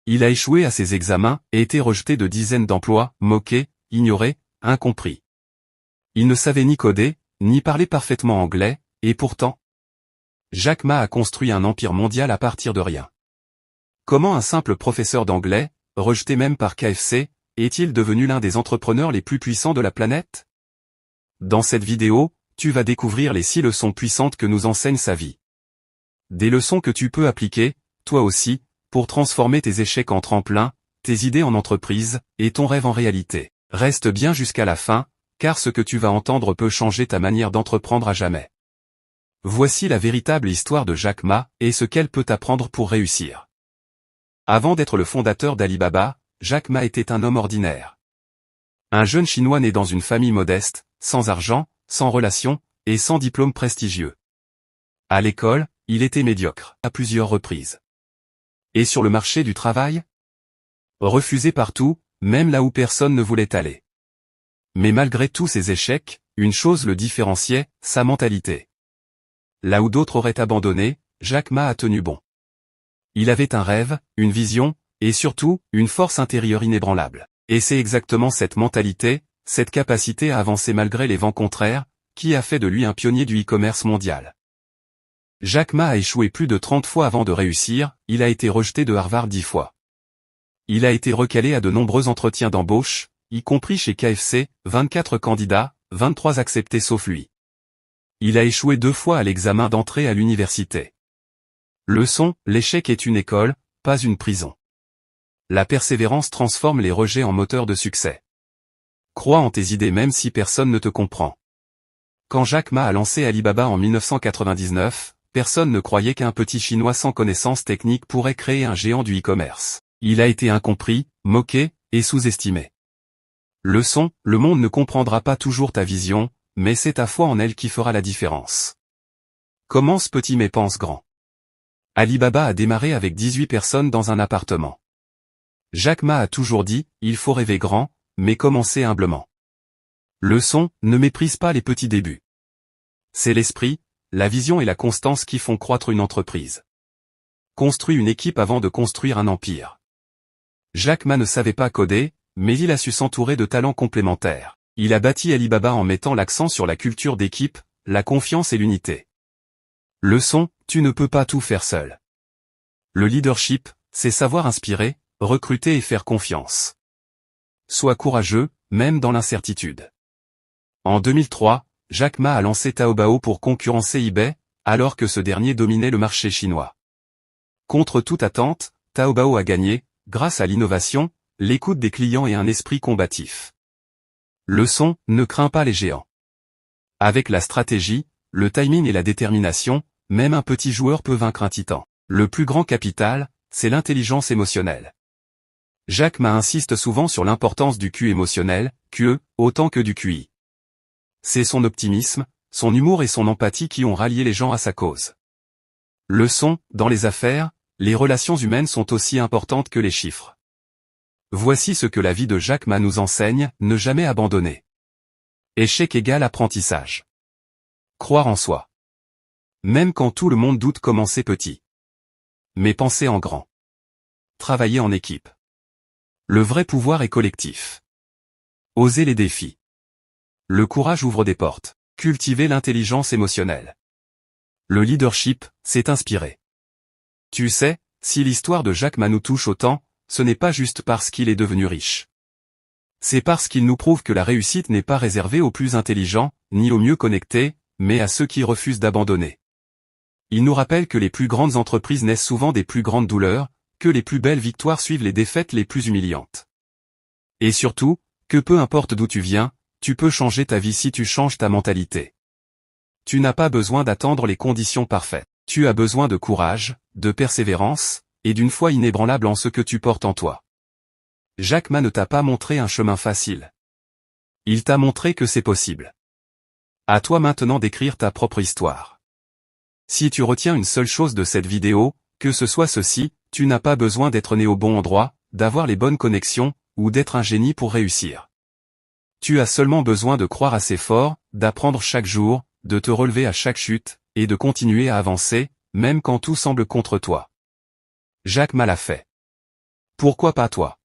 Il a échoué à ses examens et été rejeté de dizaines d'emplois, moqué, ignoré, incompris. Il ne savait ni coder, ni parler parfaitement anglais, et pourtant, Jack Ma a construit un empire mondial à partir de rien. Comment un simple professeur d'anglais, rejeté même par KFC, est-il devenu l'un des entrepreneurs les plus puissants de la planète? Dans cette vidéo, tu vas découvrir les 6 leçons puissantes que nous enseigne sa vie. Des leçons que tu peux appliquer, toi aussi, pour transformer tes échecs en tremplin, tes idées en entreprise, et ton rêve en réalité. Reste bien jusqu'à la fin, car ce que tu vas entendre peut changer ta manière d'entreprendre à jamais. Voici la véritable histoire de Jack Ma, et ce qu'elle peut t'apprendre pour réussir. Avant d'être le fondateur d'Alibaba, Jack Ma était un homme ordinaire. Un jeune Chinois né dans une famille modeste, sans argent, sans relations, et sans diplôme prestigieux. À l'école, il était médiocre, à plusieurs reprises. Et sur le marché du travail? Refusé partout, même là où personne ne voulait aller. Mais malgré tous ses échecs, une chose le différenciait, sa mentalité. Là où d'autres auraient abandonné, Jack Ma a tenu bon. Il avait un rêve, une vision, et surtout, une force intérieure inébranlable. Et c'est exactement cette mentalité, cette capacité à avancer malgré les vents contraires, qui a fait de lui un pionnier du e-commerce mondial. Jack Ma a échoué plus de 30 fois avant de réussir, il a été rejeté de Harvard 10 fois. Il a été recalé à de nombreux entretiens d'embauche, y compris chez KFC, 24 candidats, 23 acceptés sauf lui. Il a échoué 2 fois à l'examen d'entrée à l'université. Leçon, l'échec est une école, pas une prison. La persévérance transforme les rejets en moteur de succès. Crois en tes idées même si personne ne te comprend. Quand Jack Ma a lancé Alibaba en 1999, personne ne croyait qu'un petit Chinois sans connaissances techniques pourrait créer un géant du e-commerce. Il a été incompris, moqué, et sous-estimé. Leçon, le monde ne comprendra pas toujours ta vision, mais c'est ta foi en elle qui fera la différence. Commence petit mais pense grand. Alibaba a démarré avec 18 personnes dans un appartement. Jack Ma a toujours dit, il faut rêver grand, mais commencer humblement. Leçon, ne méprise pas les petits débuts. C'est l'esprit, la vision et la constance qui font croître une entreprise. Construis une équipe avant de construire un empire. Jack Ma ne savait pas coder, mais il a su s'entourer de talents complémentaires. Il a bâti Alibaba en mettant l'accent sur la culture d'équipe, la confiance et l'unité. Leçon, tu ne peux pas tout faire seul. Le leadership, c'est savoir inspirer, recruter et faire confiance. Sois courageux, même dans l'incertitude. En 2003, Jack Ma a lancé Taobao pour concurrencer eBay, alors que ce dernier dominait le marché chinois. Contre toute attente, Taobao a gagné, grâce à l'innovation, l'écoute des clients et un esprit combatif. Leçon, ne crains pas les géants. Avec la stratégie, le timing et la détermination, même un petit joueur peut vaincre un titan. Le plus grand capital, c'est l'intelligence émotionnelle. Jack Ma insiste souvent sur l'importance du Q émotionnel, QE, autant que du QI. C'est son optimisme, son humour et son empathie qui ont rallié les gens à sa cause. Leçon, dans les affaires, les relations humaines sont aussi importantes que les chiffres. Voici ce que la vie de Jack Ma nous enseigne, ne jamais abandonner. Échec égale apprentissage. Croire en soi. Même quand tout le monde doute, commencer petit. Mais penser en grand. Travailler en équipe. Le vrai pouvoir est collectif. Oser les défis. Le courage ouvre des portes. Cultiver l'intelligence émotionnelle. Le leadership, c'est inspirer. Tu sais, si l'histoire de Jack Ma nous touche autant, ce n'est pas juste parce qu'il est devenu riche. C'est parce qu'il nous prouve que la réussite n'est pas réservée aux plus intelligents, ni aux mieux connectés, mais à ceux qui refusent d'abandonner. Il nous rappelle que les plus grandes entreprises naissent souvent des plus grandes douleurs, que les plus belles victoires suivent les défaites les plus humiliantes. Et surtout, que peu importe d'où tu viens, tu peux changer ta vie si tu changes ta mentalité. Tu n'as pas besoin d'attendre les conditions parfaites. Tu as besoin de courage, de persévérance, et d'une foi inébranlable en ce que tu portes en toi. Jack Ma ne t'a pas montré un chemin facile. Il t'a montré que c'est possible. À toi maintenant d'écrire ta propre histoire. Si tu retiens une seule chose de cette vidéo, que ce soit ceci, tu n'as pas besoin d'être né au bon endroit, d'avoir les bonnes connexions, ou d'être un génie pour réussir. Tu as seulement besoin de croire assez fort, d'apprendre chaque jour, de te relever à chaque chute, et de continuer à avancer, même quand tout semble contre toi. Jack Ma l'a fait. Pourquoi pas toi?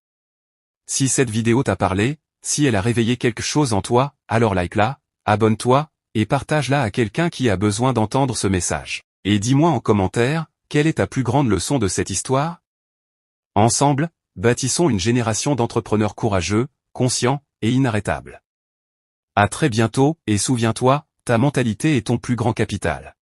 Si cette vidéo t'a parlé, si elle a réveillé quelque chose en toi, alors like-la, abonne-toi, et partage-la à quelqu'un qui a besoin d'entendre ce message. Et dis-moi en commentaire, quelle est ta plus grande leçon de cette histoire? Ensemble, bâtissons une génération d'entrepreneurs courageux, conscients et inarrêtables. À très bientôt, et souviens-toi, ta mentalité est ton plus grand capital.